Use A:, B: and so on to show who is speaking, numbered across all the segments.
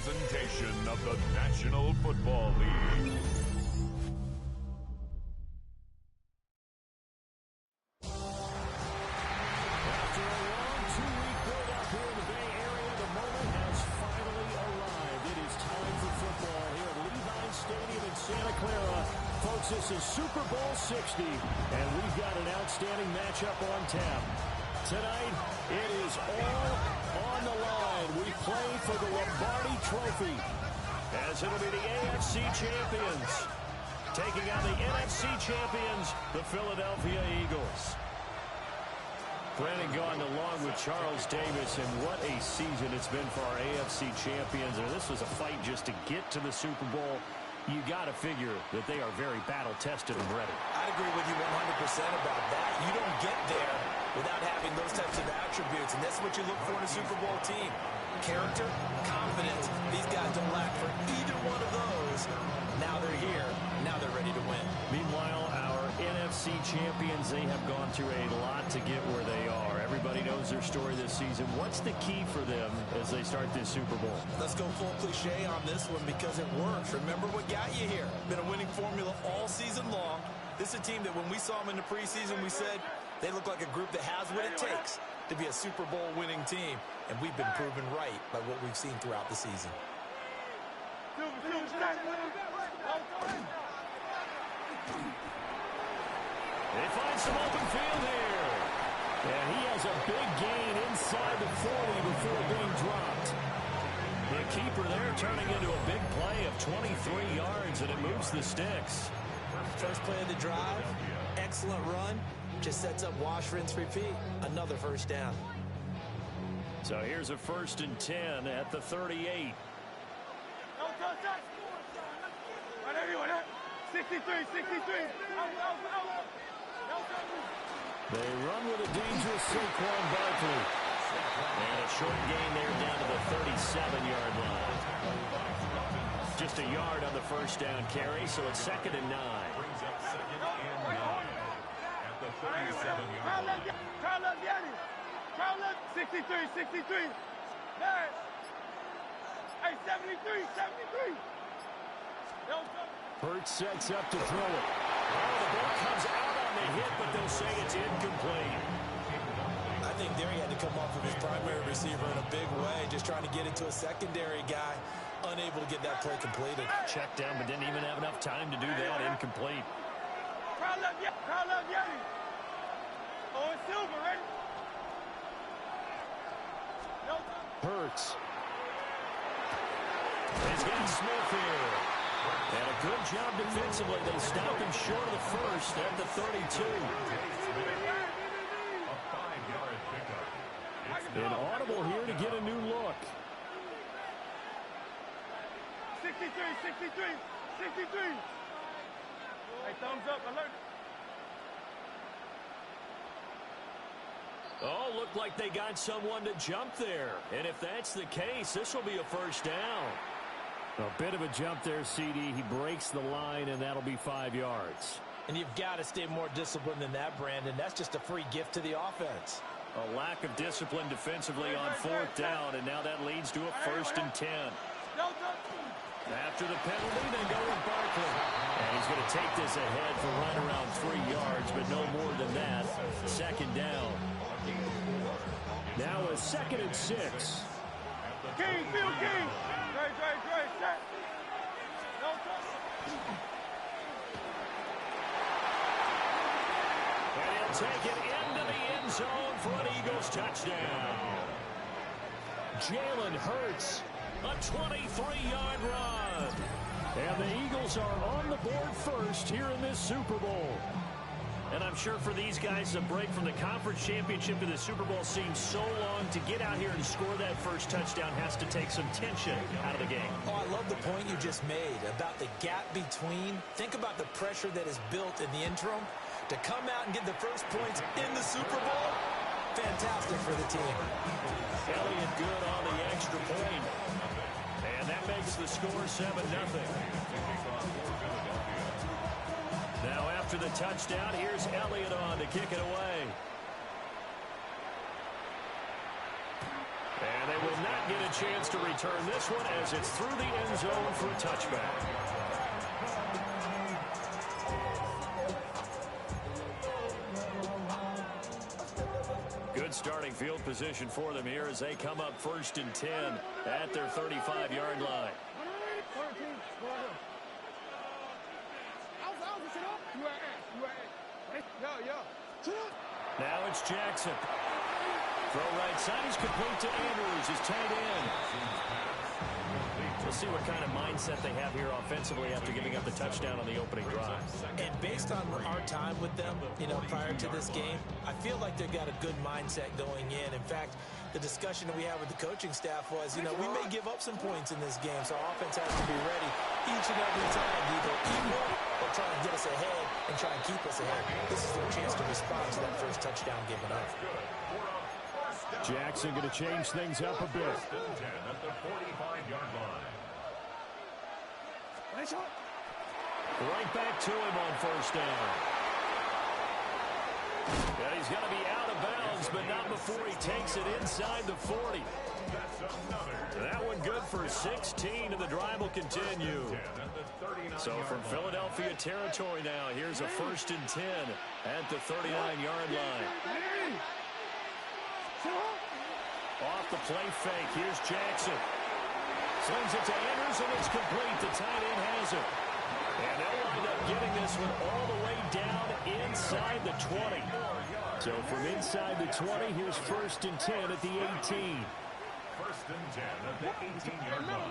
A: presentation of the National Football League.
B: After a long two-week build-up here in the Bay Area, the moment has finally arrived. It is time for football here at Levi Stadium in Santa Clara. Folks, this is Super Bowl 60, and we've got an outstanding matchup on tap. Tonight, it is all on the line. We play for the Lombardi Trophy, as it'll be the AFC champions taking on the NFC champions, the Philadelphia Eagles. Brandon Gaughan along with Charles Davis, and what a season it's been for our AFC champions. And this was a fight just to get to the Super Bowl. You got to figure that they are very battle-tested and ready.
C: I'd agree with you 100% about that. You don't get there without having those types of attributes, and that's what you look for in a Super Bowl team. Character, confidence. These guys don't lack for either one of those. Now they're here. Now they're ready to win.
B: Meanwhile, our NFC champions, they have gone through a lot to get where they are. Everybody knows their story this season. What's the key for them as they start this Super Bowl?
C: Let's go full cliche on this one because it works. Remember what got you here. Been a winning formula all season long. This is a team that when we saw them in the preseason, we said they look like a group that has what it takes to be a Super Bowl winning team. And we've been proven right by what we've seen throughout the season.
B: They find some open field here. And he has a big gain inside the 40 before being dropped. The keeper there turning into a big play of 23 yards, and it moves the sticks.
C: First play of the drive, excellent run. Just sets up wash, rinse, repeat. Another first down.
B: So here's a 1st and 10 at the 38.
D: 63.
B: They run with a dangerous Saquon Barkley. And a short gain there down to the 37-yard line. Just a yard on the first down carry, so it's 2nd and 9.
D: At the 37-yard line. 63. Hey, 73.
B: Hurts sets up to throw it. Oh, the ball comes out on the hit, but they'll say it's incomplete.
C: I think there he had to come off of his primary receiver in a big way, just trying to get it to a secondary guy, unable to get that play completed.
B: Checked down, but didn't even have enough time to do that. Incomplete.
D: Crowd left Yeti. Oh, it's Silver, ready?
B: Hurts. He's got Smith here. And a good job defensively. They stopped him short of the first at the 32. An audible here to get a new look.
D: 63. Hey, thumbs up, alert.
B: Oh, looked like they got someone to jump there. And if that's the case, this will be a first down. A bit of a jump there, CD. He breaks the line, and that'll be 5 yards.
C: And you've got to stay more disciplined than that, Brandon. That's just a free gift to the offense.
B: A lack of discipline defensively on 4th down, and now that leads to a 1st and 10. After the penalty, they go with Barkley. And he's going to take this ahead for right around 3 yards, but no more than that. 2nd down. Now a 2nd and 6.
D: King, Phil King. Dre, set. No touch.
B: And he'll take it into the end zone for an Eagles touchdown. Jalen Hurts, a 23-yard run. And the Eagles are on the board first here in this Super Bowl. And I'm sure for these guys, a break from the conference championship to the Super Bowl seems so long. To get out here and score that first touchdown has to take some tension out of the game.
C: Oh, I love the point you just made about the gap between. Think about the pressure that is built in the interim. To come out and get the first points in the Super Bowl, fantastic for the team.
B: Elliott good on the extra point. And that makes the score 7-0. Now after the touchdown, here's Elliott on to kick it away. And they will not might get a chance to return this one as it's through the end zone for a touchback. Good starting field position for them here as they come up 1st and 10 at their 35-yard line. Now it's Jackson. Throw right side is complete to Andrews, his tight end. We'll see what kind of mindset they have here offensively after giving up the touchdown on the opening drive.
C: And based on our time with them, prior to this game, I feel like they've got a good mindset going in. In fact, the discussion that we had with the coaching staff was, we may give up some points in this game, so our offense has to be ready each and every time, either equal or try and get us ahead and try and keep us ahead. This is their chance to respond to that first touchdown given up.
B: Jackson going to change things up a bit.
A: At the 45-yard line.
B: Right back to him on 1st down. And he's going to be out of bounds, but not before he takes it inside the 40. That one good for 16, and the drive will continue. So from Philadelphia territory now, here's a 1st and 10 at the 39-yard line. Off the play fake, here's Jackson. Slings it to Andrews, and it's complete. The tight end has it. And they'll wind up getting this one all the way down inside the 20. So from inside the 20, here's 1st and 10 at the 18.
A: 1st and 10 at the 18-yard line.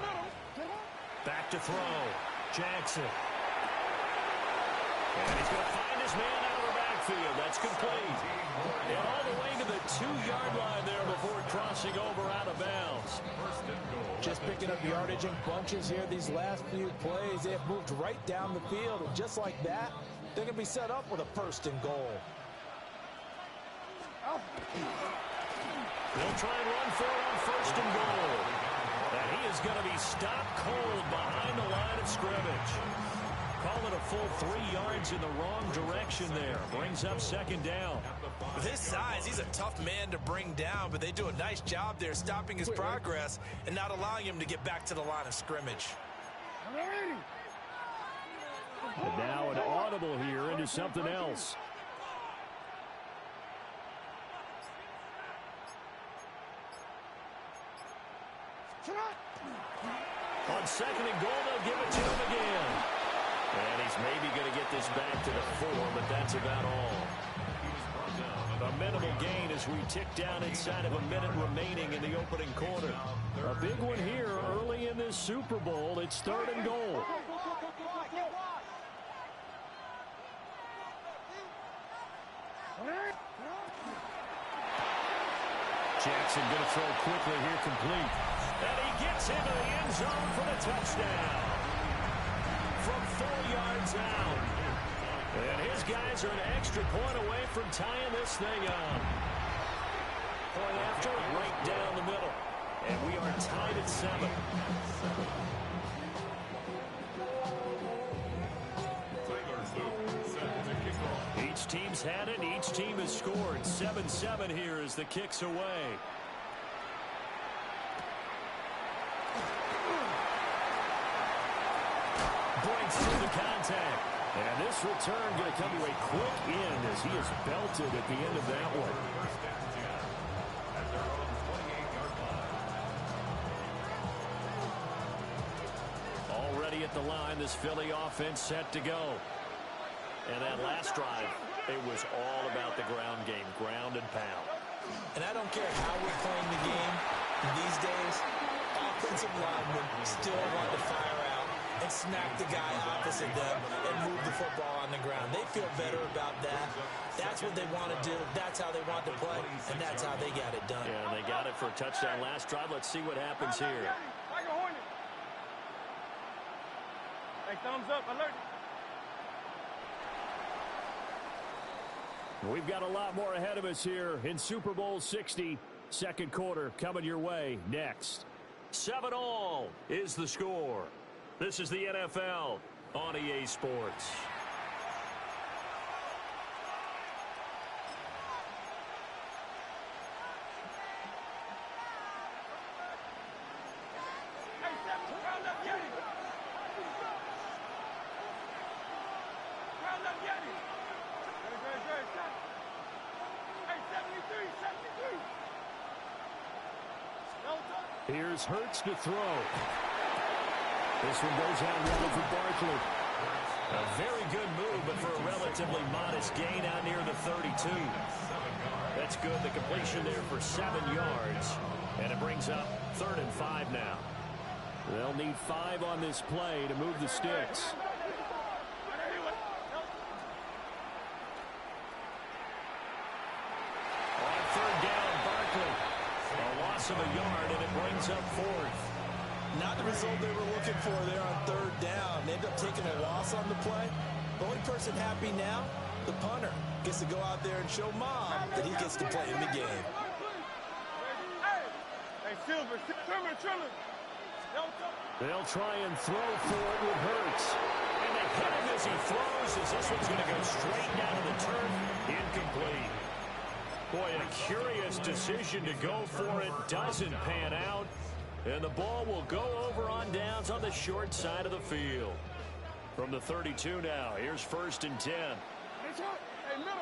B: Back to throw. Jackson. And he's going to find his man out of the backfield. That's complete. And all the way to the 2-yard line there before crossing over out of bounds.
C: Just picking up yardage in bunches here these last few plays. They have moved right down the field, and just like that, they're going to be set up with a 1st and goal.
B: They'll try and run for it on 1st and goal. And he is going to be stopped cold behind the line of scrimmage. Call it a full 3 yards in the wrong direction there. Brings up 2nd down.
C: With his size, he's a tough man to bring down, but they do a nice job there stopping his progress and not allowing him to get back to the line of scrimmage.
B: And now an audible here into something else. On 2nd and goal, they'll give it to him again. And he's maybe going to get this back to the 4, but that's about all. A minimal gain as we tick down inside of a minute remaining in the opening quarter. A big one here early in this Super Bowl. It's 3rd and goal. Jackson going to throw quickly here, complete. And he gets into the end zone for the touchdown. From 4 yards out. And his guys are an extra point away from tying this thing up. Point after, right down the middle. And we are tied at 7. Each team's had it. Each team has scored. 7-7 here as the kick's away. Breaks through the contact. And this return going to come to a quick end as he is belted at the end of that one. Already at the line, this Philly offense set to go. And that last drive, it was all about the ground game, ground and pound.
C: And I don't care how we're playing the game these days, offensive linemen still want to fire out and smack the guy opposite them and move the football on the ground. They feel better about that. That's what they want to do. That's how they want to play, and that's how they got it done.
B: Yeah, they got it for a touchdown last drive. Let's see what happens here.
D: Hey, thumbs up, alert.
B: We've got a lot more ahead of us here in Super Bowl 60. Second quarter coming your way next. 7-all is the score. This is the NFL on EA Sports. Here's Hurts to throw. This one goes out wide for Barkley. A very good move, but for a relatively modest gain out near the 32. That's good. The completion there for 7 yards. And it brings up 3rd and 5 now. They'll need 5 on this play to move the sticks. On 3rd down, Barkley. A loss of a yard, and it brings up 4th.
C: Not the result they were looking for there on 3rd down. They end up taking a loss on the play. The only person happy now, the punter, gets to go out there and show Mom that he gets to play in the game.
D: Hey, Silver, trimmer.
B: They'll try and throw for it with Hurts. And they hit him as he throws, as this one's going to go straight down to the turf. Incomplete. Boy, a curious decision to go for it. Doesn't pan out. And the ball will go over on downs on the short side of the field. From the 32 now, here's 1st and 10.
D: Hey, middle.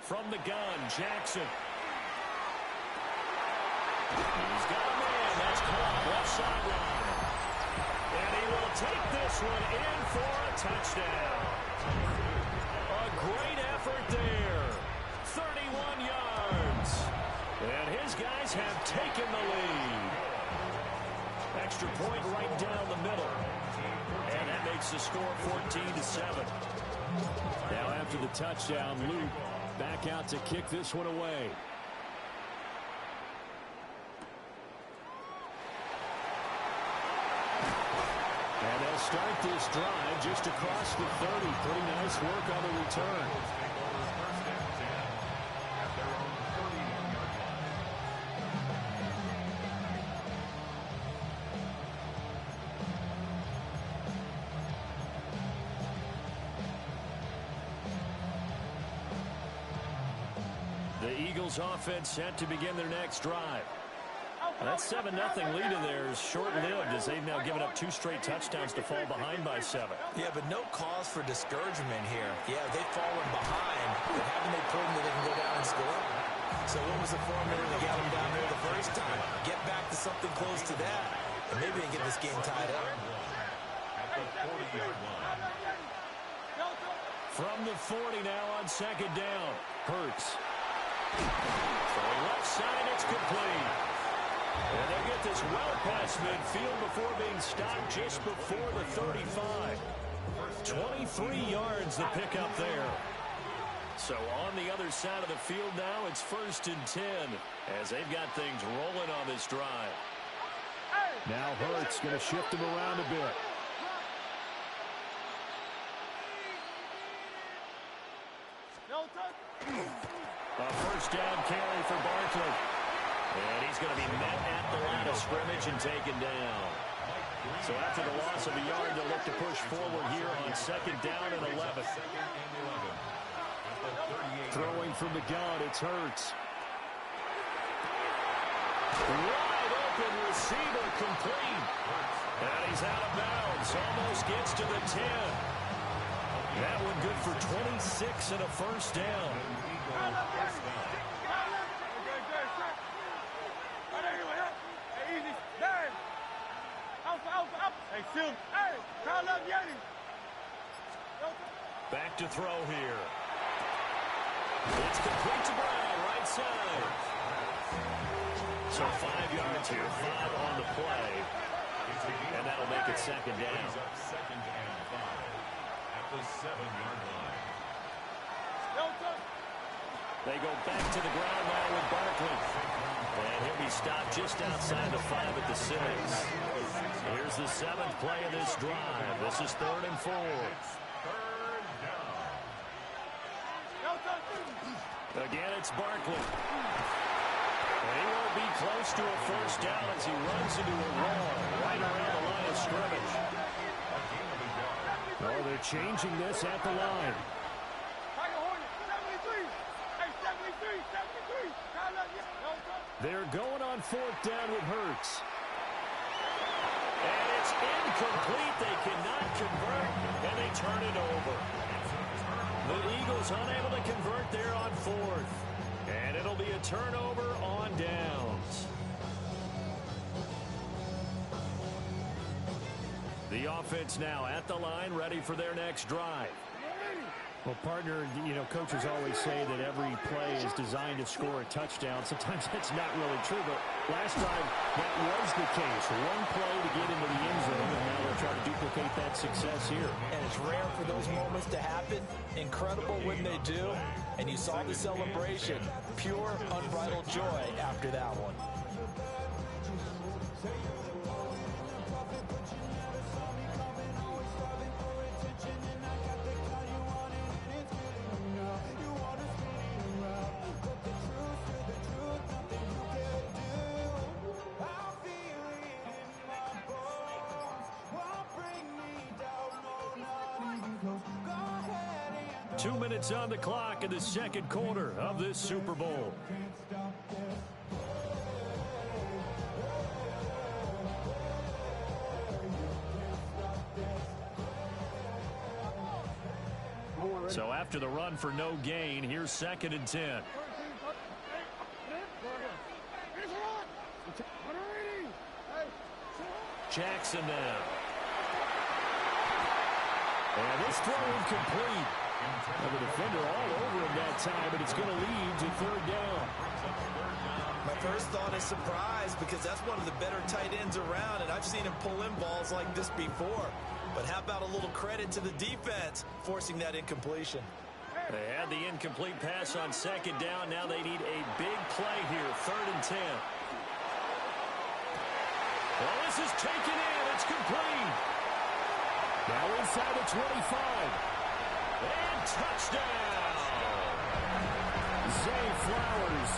B: From the gun, Jackson. He's got a man. That's caught left sideline. And he will take this one in for a touchdown. A great effort there. 31 yards. And his guys have taken the lead. Extra point right down the middle. And that makes the score 14-7. Now after the touchdown, Luke back out to kick this one away. And they'll start this drive just across the 30. Pretty nice work on the return. The Eagles offense set to begin their next drive. That 7-0 lead in there is short-lived as they've now given up 2 straight touchdowns to fall behind by 7.
C: Yeah, but no cause for discouragement here. Yeah, they've fallen behind, but haven't they proven that they can go down and score? So what was the formula that got them down there the first time? Get back to something close to that, and maybe they can get this game tied up.
B: From the 40 now on 2nd down. Hurts. Throwing left side, it's complete. And they get this well past midfield before being stopped just before the 35. 23 yards the pickup there. So on the other side of the field now, it's 1st and 10 as they've got things rolling on this drive. Now Hurts going to shift him around a bit. A 1st down carry for Barkley. And he's going to be met at the line of scrimmage and taken down. So after the loss of a yard, they'll look to push forward here on 2nd down and 11. Throwing from the gun, it's Hurts. Wide open receiver complete. And he's out of bounds. Almost gets to the 10. That one good for 26 and a 1st down. Back to throw here. It's complete to Brown, right side. So 5 yards here, 5 on the play. And that'll make it 2nd down.
A: 2nd and 5 at the 7-yard line.
B: They go back to the ground now with Barkley. And he'll be stopped just outside the 5 at the 6. Here's the 7th play of this drive. This is 3rd and 4. Again, it's Barkley. And he won't be close to a 1st down as he runs into a wall right around the line of scrimmage. Oh, they're changing this at the line. They're going on 4th down with Hurts. And it's incomplete. They cannot convert, and they turn it over. The Eagles unable to convert there on fourth. And it'll be a turnover on downs. The offense now at the line, ready for their next drive.
E: Well, partner, coaches always say that every play is designed to score a touchdown. Sometimes that's not really true, but last time that was the case. One play to get into the end zone, and now they'll try to duplicate that success here.
C: And it's rare for those moments to happen. Incredible when they do. And you saw the celebration. Pure, unbridled joy after that one.
B: Two minutes on the clock in the second quarter of this Super Bowl. So after the run for no gain, here's 2nd and 10. Jackson now. And this throw incomplete. Well, the defender all over him that time, but it's going to lead to 3rd down.
C: My first thought is surprise because that's one of the better tight ends around, and I've seen him pull in balls like this before. But how about a little credit to the defense forcing that incompletion?
B: They had the incomplete pass on 2nd down. Now they need a big play here, 3rd and 10. Well, this is taken in. It's complete.
E: Now inside the 25.
B: And touchdown!
E: Zay Flowers,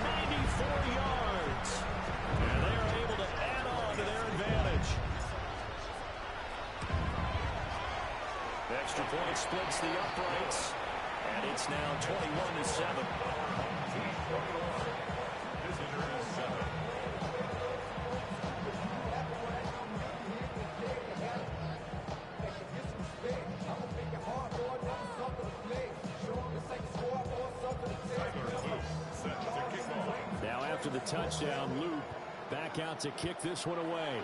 B: 94 yards. And they are able to add on to their advantage. The extra point splits the uprights. And it's now 21-7.
E: Now after the touchdown, Luke back out to kick this one away.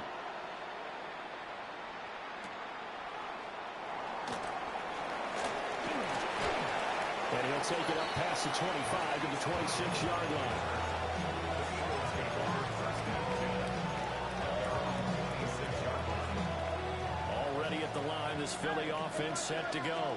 E: And he'll take it up past the 25 to the 26-yard line.
B: Already at the line, this Philly offense set to go.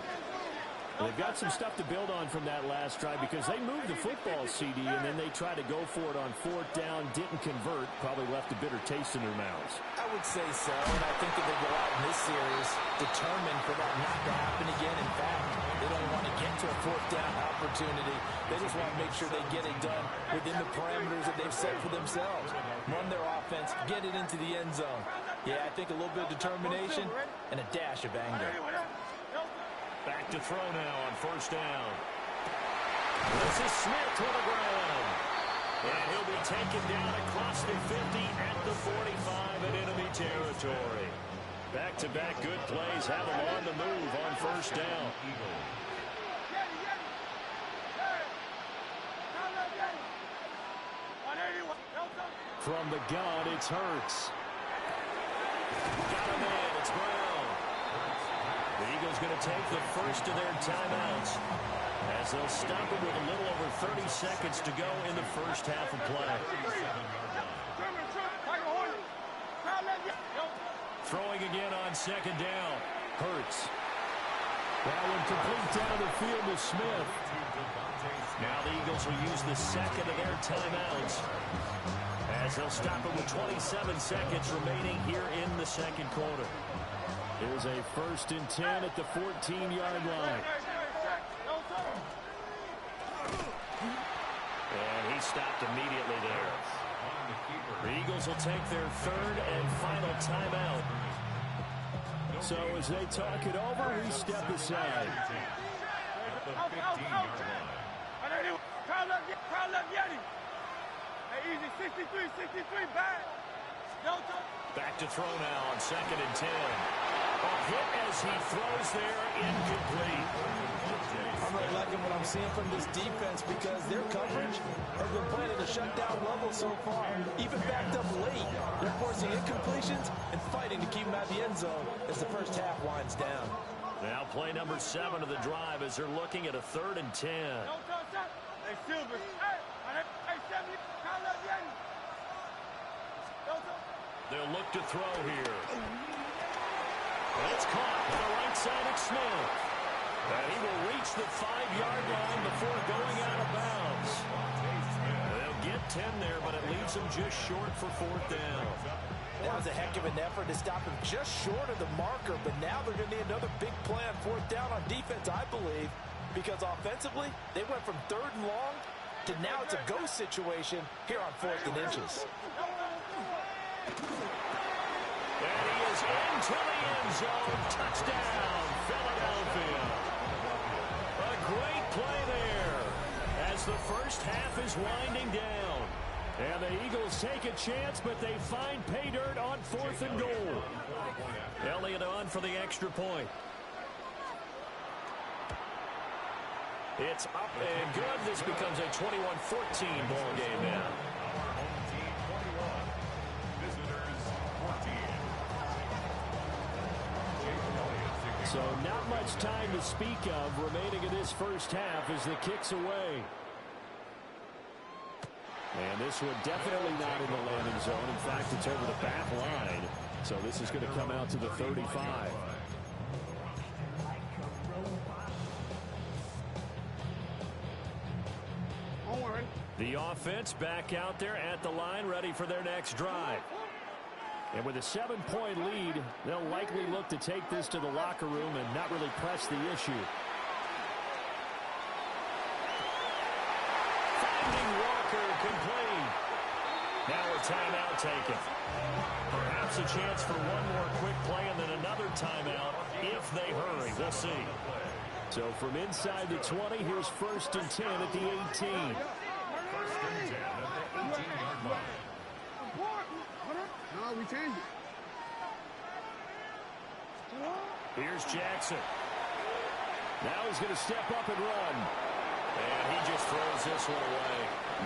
E: They've got some stuff to build on from that last drive because they moved the football, CD, and then they tried to go for it on 4th down, didn't convert, probably left a bitter taste in their mouths.
C: I would say so, and I think that they go out in this series determined for that not to happen again. In fact, they don't want to get to a 4th down opportunity. They just want to make sure they get it done within the parameters that they've set for themselves. Run their offense, get it into the end zone. Yeah, I think a little bit of determination and a dash of anger.
B: Back to throw now on 1st down. This is Smith to the ground. And he'll be taken down across the 50 at the 45 in enemy territory. Back-to-back good plays have him on the move on 1st down.
E: From the gun, it's Hurts.
B: Got him in. It's Brown. The Eagles going to take the first of their timeouts as they'll stop it with a little over 30 seconds to go in the first half of play. Throwing again on 2nd down. Hurts.
E: That one complete down the field to Smith.
B: Now the Eagles will use the second of their timeouts as they'll stop it with 27 seconds remaining here in the second quarter.
E: Here's a 1st and 10 at the 14-yard line.
B: And he stopped immediately there. The Eagles will take their 3rd and final timeout.
E: So as they talk it over, we step aside.
D: Crowd left Yeti. Hey, easy, 63, back.
E: Back to throw now on 2nd and 10. A hit as he throws there, incomplete.
C: I'm really liking what I'm seeing from this defense because their coverage has been playing at a shutdown level so far. Even backed up late, they're forcing incompletions and fighting to keep them out of the end zone as the first half winds down.
E: Now play number 7 of the drive as they're looking at a 3rd and 10. They'll look to throw here. It's caught by the right side of Smith. And he will reach the 5-yard line before going out of bounds. They'll get 10 there, but it leaves them just short for 4th down.
C: That was a heck of an effort to stop him just short of the marker, but now they're going to need another big play on 4th down on defense, I believe, because offensively, they went from 3rd and long to now it's a go situation here on 4th and inches.
E: And he is into the end zone. Touchdown, Philadelphia. A great play there as the first half is winding down. And the Eagles take a chance, but they find pay dirt on 4th and goal. Elliott on for the extra point. It's up and good. This becomes a 21-14 ball game now. So not much time to speak of remaining in this first half as the kick's away. And this one definitely not in the landing zone. In fact, it's over the back line. So this is going to come out to the 35. The offense back out there at the line, ready for their next drive. And with a 7-point lead, they'll likely look to take this to the locker room and not really press the issue. Finding Walker complete. Now a timeout taken. Perhaps a chance for one more quick play and then another timeout if they hurry. We'll see. So from inside the 20, here's 1st and 10 at the 18.
D: No, we changed it.
E: Here's Jackson. Now he's going to step up and run. And he just throws this one away.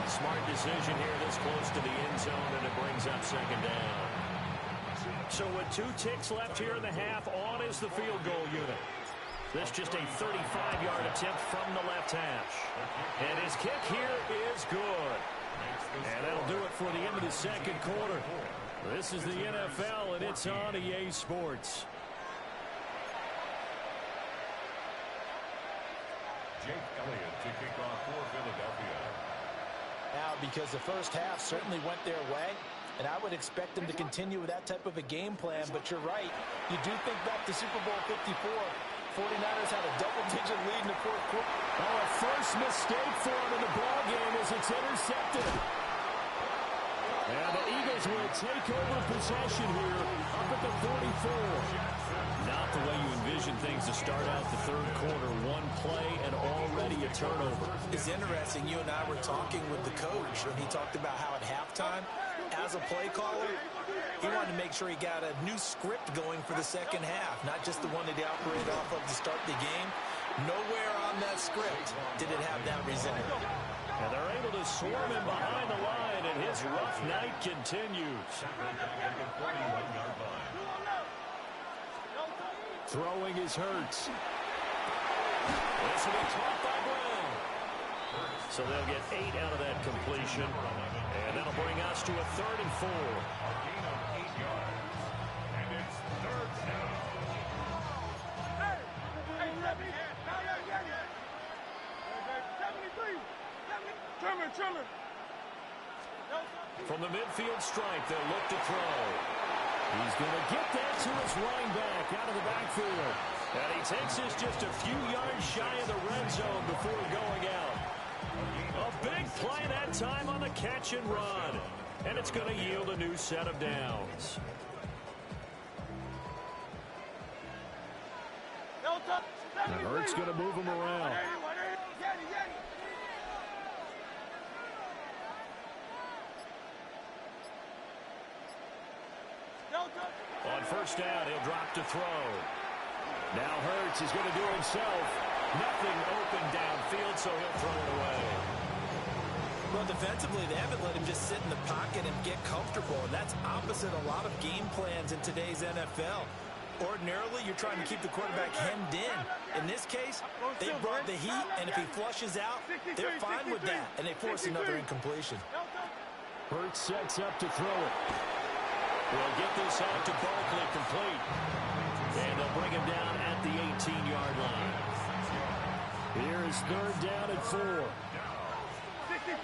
E: Smart decision here this close to the end zone, and it brings up 2nd down. So with 2 ticks left here in the half, on is the field goal unit. This just a 35-yard attempt from the left hash. And his kick here is good. And that'll do it for the end of the 2nd quarter. This is the NFL, and it's on EA Sports.
A: Jake Elliott to kick off for Philadelphia.
C: Now, because the first half certainly went their way, and I would expect them to continue with that type of a game plan, but you're right. You do think back to Super Bowl 54. 49ers had a double-digit lead in the 4th quarter.
E: Oh, a first mistake for him in the ballgame as it's intercepted. And the Eagles will take over possession here up at the 44. Not the way you envision things to start out the 3rd quarter. One play and already a turnover.
C: It's interesting. You and I were talking with the coach, and he talked about how at halftime, as a play caller, he wanted to make sure he got a new script going for the 2nd half, not just the one that he operated off of to start the game. Nowhere on that script did it have that result.
E: And they're able to swarm him behind the line, and his rough night continues. Throwing is Hurts. This will be caught by Brown. So they'll get 8 out of that completion. And that'll bring us to a 3rd and 4.
A: And it's 3rd down.
E: From the midfield stripe, they'll look to throw. He's going to get that to his running back out of the backfield. And he takes this just a few yards shy of the red zone before going out. A big play that time on the catch and run. And it's going to yield a new set of downs. And Hurts going to move him around. On first down, he'll drop to throw. Now Hurts is going to do it himself. Nothing open downfield, so he'll throw it away.
C: Well, defensively, they haven't let him just sit in the pocket and get comfortable, and that's opposite a lot of game plans in today's NFL. Ordinarily, you're trying to keep the quarterback hemmed in. In this case, they brought the heat, and if he flushes out, they're fine with that, and they force another incompletion.
E: Hurts sets up to throw it. We'll get this out to Barkley complete. And they'll bring him down at the 18-yard line. Here is third down and 4.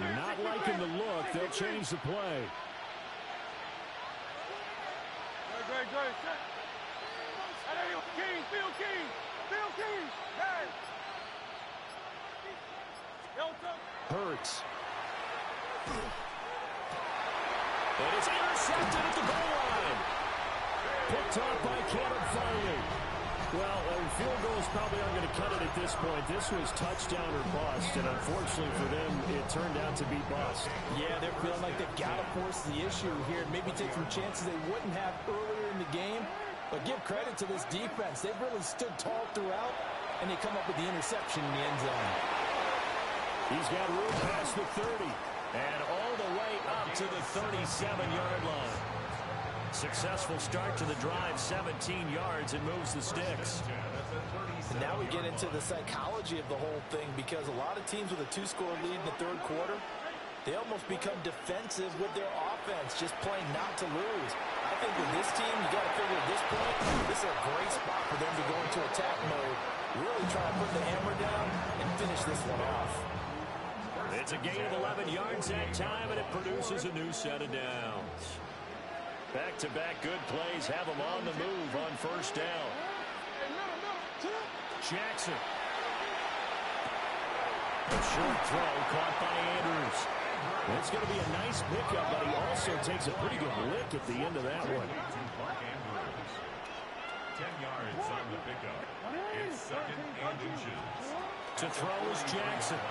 E: Not liking the look. They'll change the play. Hurts. And it's intercepted at the goal line. Picked off by Caleb Farley. Well, field goals probably aren't going to cut it at this point. This was touchdown or bust, and unfortunately for them, it turned out to be bust.
C: Yeah, they're feeling like they've got to force the issue here and maybe take some chances they wouldn't have earlier in the game. But give credit to this defense. They've really stood tall throughout, and they come up with the interception in the end zone.
E: He's got room past the 30, and all the way up to the 37-yard line. Successful start to the drive, 17 yards, and moves the sticks.
C: And now we get into the psychology of the whole thing, because a lot of teams with a 2-score lead in the third quarter, they almost become defensive with their offense, just playing not to lose. I think with this team, you got to figure at this point, this is a great spot for them to go into attack mode, really try to put the hammer down and finish this one off.
E: It's a gain of 11 yards that time, and it produces a new set of downs. Back-to-back good plays have them on the move on first down. Jackson. A short throw caught by Andrews. It's going to be a nice pickup, but he also takes a pretty good lick at the end of that one.
A: 10 yards on the pickup. It's second and inches.
E: To throw is Jackson.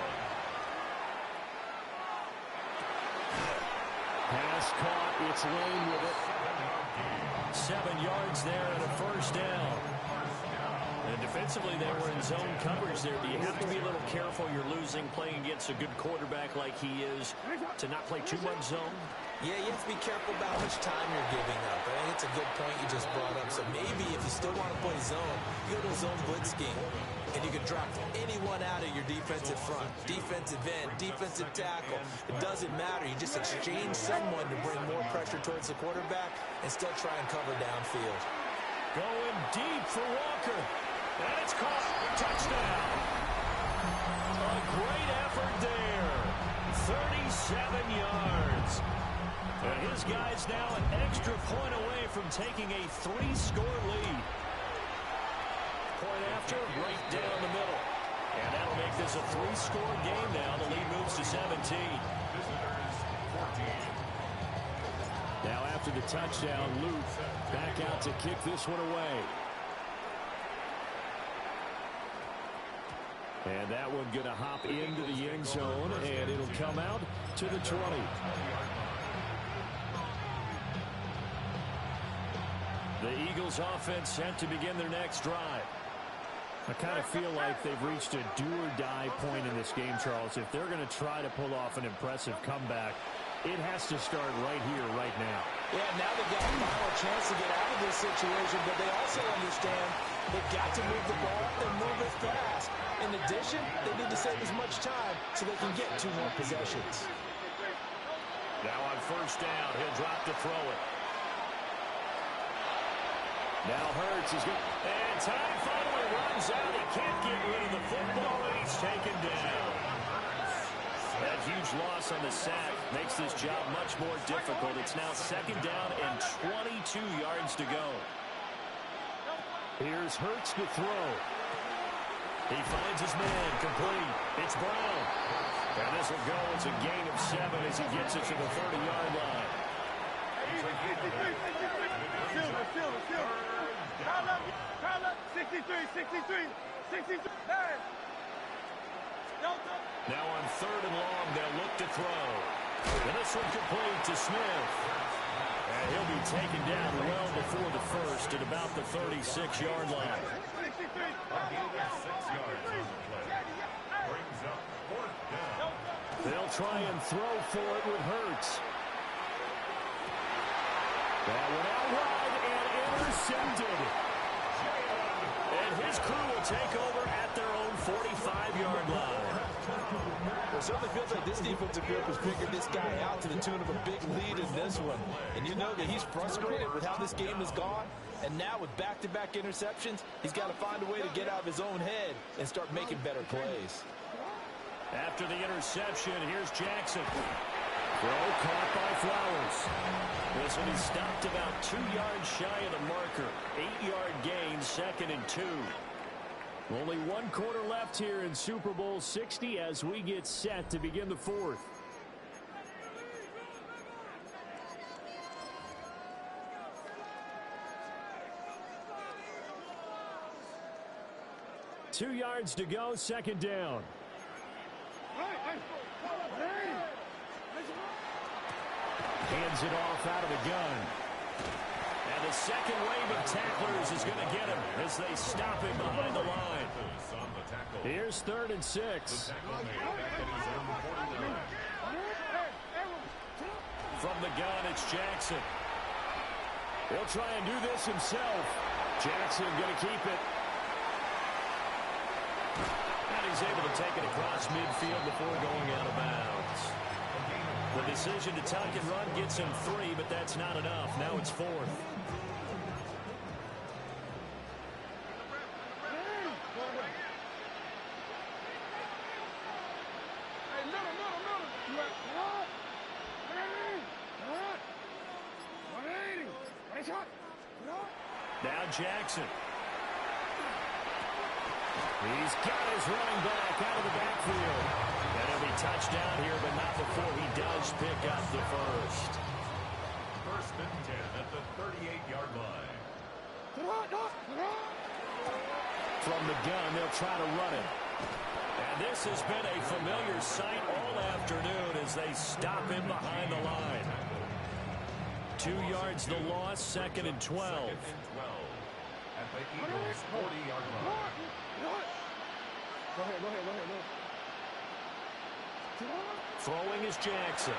E: Pass caught. It's Lane with it. 7 yards there and a first down. And defensively, they were in zone coverage there. Do you have to be a little careful? You're losing, playing against a good quarterback like he is, to not play too much zone?
C: Yeah, you have to be careful about how much time you're giving up. I think it's a good point you just brought up. So maybe if you still want to play zone, you go to a zone blitz scheme. And you can drop anyone out of your defensive front, defensive end, defensive tackle. It doesn't matter. You just exchange someone to bring more pressure towards the quarterback and still try and cover downfield.
E: Going deep for Walker. And it's caught. Touchdown. A great effort there. 37 yards. And his guy's now an extra point away from taking a 3-score lead. Point after, right down the middle. And that'll make this a 3-score game now. The lead moves to 17. Now after the touchdown, Luke back out to kick this one away. And that one going to hop into the end zone, and it'll come out to the 20. The Eagles offense set to begin their next drive. I kind of feel like they've reached a do-or-die point in this game, Charles. If they're going to try to pull off an impressive comeback, it has to start right here, right now.
C: Yeah, now they've got a final chance to get out of this situation, but they also understand they've got to move the ball and move it fast. In addition, they need to save as much time so they can get 2 more possessions.
E: Now on first down, he'll drop to throw it. Now Hurts is good. And time finally runs out. He can't get rid of the football, and he's taken down. That huge loss on the sack makes this job much more difficult. It's now second down and 22 yards to go. Here's Hurts to throw. He finds his man complete. It's Brown. And this will go as a gain of 7 as he gets it to the 30-yard line.
D: Tyler, 63.
E: Now on third and long, they'll look to throw. And this one complete to Smith. And he'll be taken down well before the first at about the 36-yard line.
A: A gain of 6 yards on the play. Brings up 4th down.
E: They'll try and throw for it with Hurts. That one out wide and intercepted. And his crew will take over at their own 45-yard line.
C: It certainly feels like this defensive group has figured this guy out to the tune of a big lead in this one. And you know that he's frustrated with how this game has gone. And now with back-to-back interceptions, he's got to find a way to get out of his own head and start making better plays.
E: After the interception, here's Jackson. Throw caught by Flowers. This one is stopped about 2 yards shy of the marker. 8-yard gain, 2nd and 2. Only 1 quarter left here in Super Bowl 60 as we get set to begin the 4th. Two yards to go, 2nd down. Hands it off out of the gun. And the second wave of tacklers is going to get him as they stop him behind the line. Here's 3rd and 6. From the gun, it's Jackson. He'll try and do this himself. Jackson going to keep it. And he's able to take it across midfield before going out of bounds. The decision to tuck and run gets him 3, but that's not enough. Now it's 4th. Now Jackson. He's got his running back out of the backfield. And he'll be touchdown here, but not before he does pick up the first.
A: 1st and 10 at the 38-yard line.
E: From the gun, they'll try to run it. And this has been a familiar sight all afternoon as they stop him behind the line. 2 yards the loss, 2nd and 12.
A: 2nd and 12 at the Eagles' 40-yard line.
D: Go ahead.
E: Throwing is Jackson.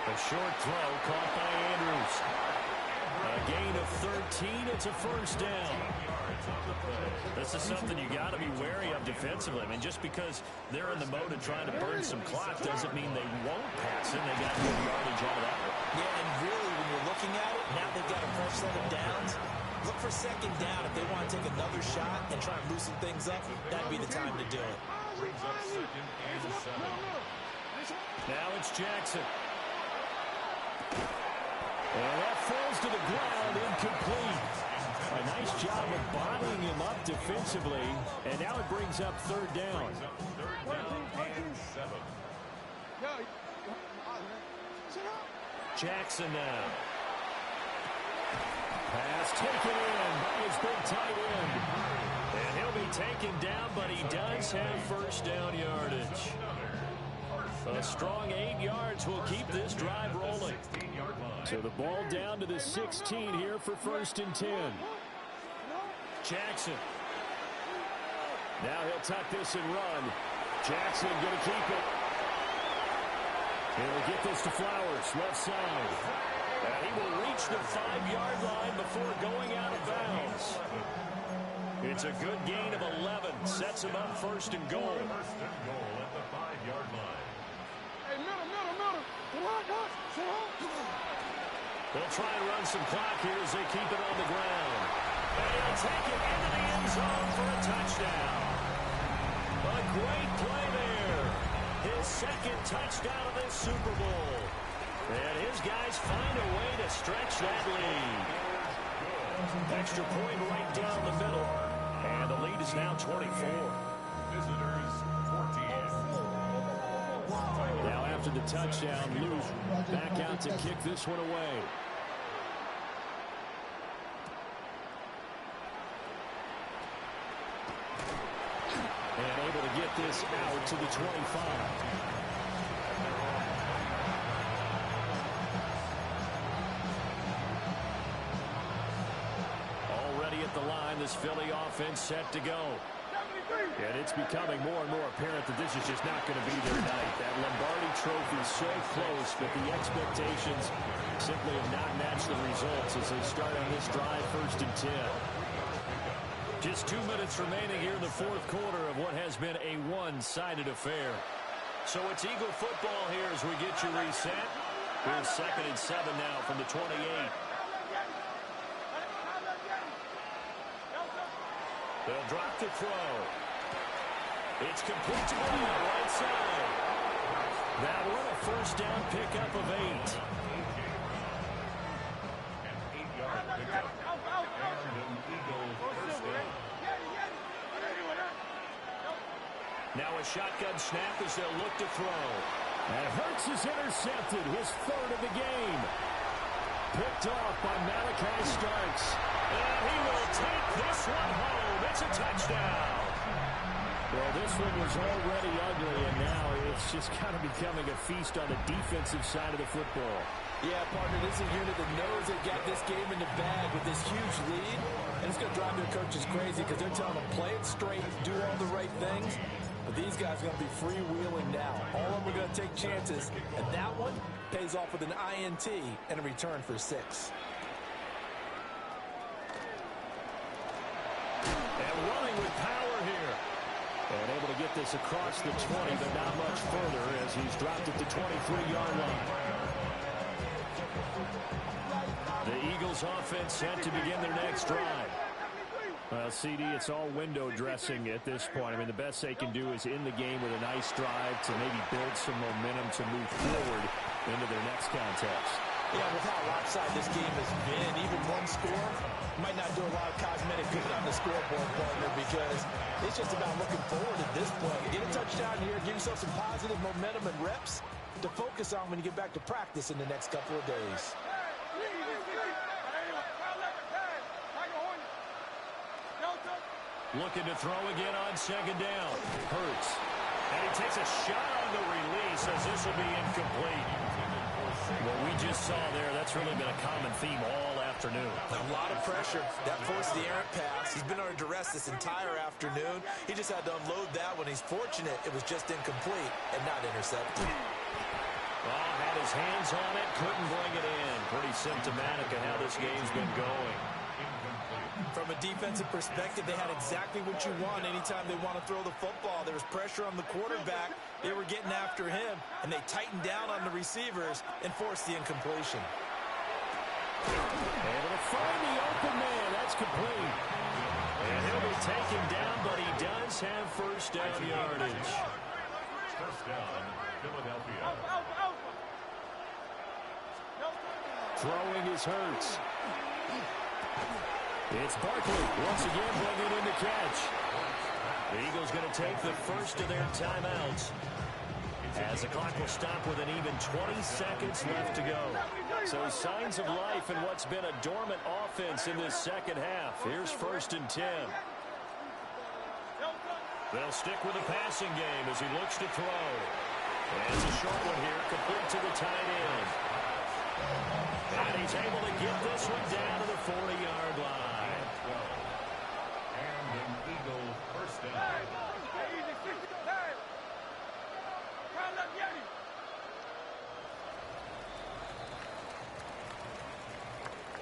E: A short throw caught by Andrews. A gain of 13. It's a 1st down. This is something you got to be wary of defensively. I mean, just because they're in the mode of trying to burn some clock doesn't mean they won't pass it. They got good yardage out of that one.
C: Yeah, and really, when you're looking at it, now they've got a fresh set of downs. Look for 2nd down if they want to take another shot and try and loosen things up. That'd be the time to do it.
A: Brings up 2nd and 7.
E: Now it's Jackson. And that falls to the ground, incomplete. A nice job of bodying him up defensively. And now it brings up 3rd down.
A: Brings up 3rd down and 7.
E: Jackson now. Pass taken in by his big tight end. And he'll be taken down, but he does have 1st down yardage. A strong 8 yards will keep this drive rolling. So the ball down to the 16 here for 1st and 10. Jackson. Now he'll tuck this and run. Jackson going to keep it. He'll get this to Flowers, left side. And he will reach the 5-yard line before going out of bounds. It's a good gain of 11. Sets him up 1st and goal.
A: 1st and goal at the 5-yard line.
E: They'll try and run some clock here as they keep it on the ground. And he'll take it into the end zone for a touchdown. A great play there. His 2nd touchdown of this Super Bowl. And his guys find a way to stretch that lead. Extra point right down the middle. And the lead is now 24.
A: Visitors 14.
E: Now after the touchdown, Lou back out to kick this one away. And able to get this out to the 25. this Philly offense set to go. And it's becoming more and more apparent that this is just not going to be their night. That Lombardi trophy so close, but the expectations simply have not matched the results as they start on this drive, 1st and 10. Just 2 minutes remaining here in the fourth quarter of what has been a one-sided affair. So it's Eagle football here as we get you reset. Here's 2nd and 7 now from the 28. They'll drop the throw. It's complete to Brown, right side. That one a first down pickup of 8.
A: An 8-yard pickup. And an Eagle first down.
E: Now a shotgun snap as they'll look to throw. And Hurts is intercepted, his 3rd of the game. Picked off by Malachi Starks. And he will take this one home. It's a touchdown. Well, this one was already ugly, and now it's just kind of becoming a feast on the defensive side of the football.
C: Yeah, partner, this is a unit that knows they've got this game in the bag with this huge lead, and it's going to drive their coaches crazy because they're telling them play it straight, do all the right things. But these guys are going to be freewheeling now. All of them are going to take chances, and that one pays off with an INT and a return for 6.
E: And running with power here. And able to get this across the 20, but not much further as he's dropped it to 23-yard line. The Eagles offense set to begin their next drive. Well, CD, it's all window dressing at this point. I mean, the best they can do is in the game with a nice drive to maybe build some momentum to move forward into their next contest.
C: Yeah, with how lopsided this game has been, even one score might not do a lot of cosmetic good on the scoreboard, partner, because it's just about looking forward at this point. Get a touchdown here, give yourself some positive momentum and reps to focus on when you get back to practice in the next couple of days.
E: Looking to throw again on 2nd down. Hurts. And he takes a shot on the release as this will be incomplete. What we just saw there, that's really been a common theme all afternoon.
C: A lot of pressure. That forced the errant pass. He's been under duress this entire afternoon. He just had to unload that when he's fortunate it was just incomplete and not intercepted.
E: Well, had his hands on it, couldn't bring it in. Pretty symptomatic of how this game's been going.
C: From a defensive perspective, they had exactly what you want anytime they want to throw the football. There was pressure on the quarterback. They were getting after him, and they tightened down on the receivers and forced the incompletion.
E: Able to find the open man. That's complete. And he'll be taken down, but he does have first down yardage.
A: First down, Philadelphia.
E: Throwing is Hurts. It's Barkley once again bringing in the catch. The Eagles going to take the first of their timeouts as the clock will stop with an even 20 seconds left to go. So signs of life in what's been a dormant offense in this second half. Here's 1st and 10. They'll stick with the passing game as he looks to throw. And it's a short one here, complete to the tight end. And he's able to get this one down to the 40-yard line.
A: And an Eagle first down.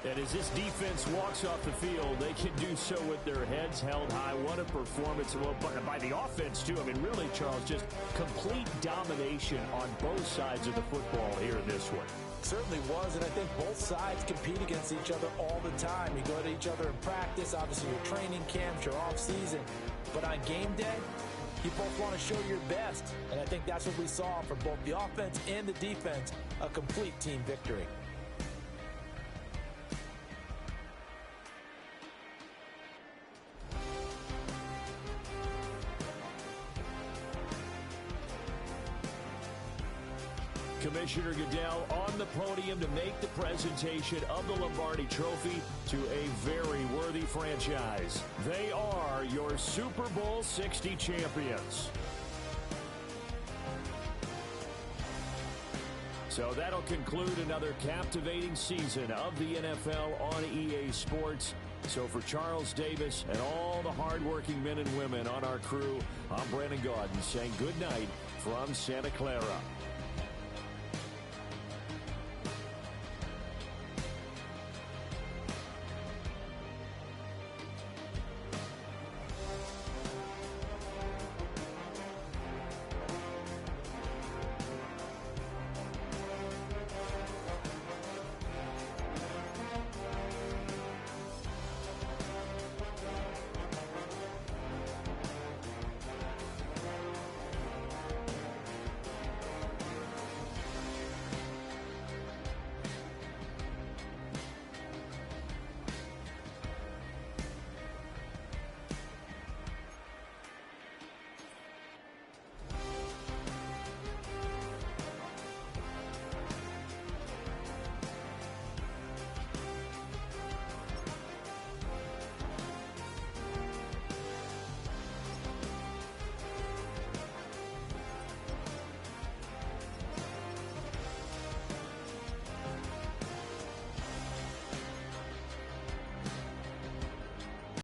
E: And as this defense walks off the field, they can do so with their heads held high. What a performance. Well, by the offense, too. I mean, really, Charles, just complete domination on both sides of the football here in this one.
C: Certainly was, and I think both sides compete against each other all the time. You go to each other in practice, obviously your training camps, your off-season. But on game day, you both want to show your best. And I think that's what we saw from both the offense and the defense, a complete team victory.
E: Commissioner Goodell on the podium to make the presentation of the Lombardi Trophy to a very worthy franchise. They are your Super Bowl 60 champions. So that'll conclude another captivating season of the NFL on EA Sports.
B: So for Charles Davis and all the hardworking men and women on our crew, I'm Brandon Gaudin saying good night from Santa Clara.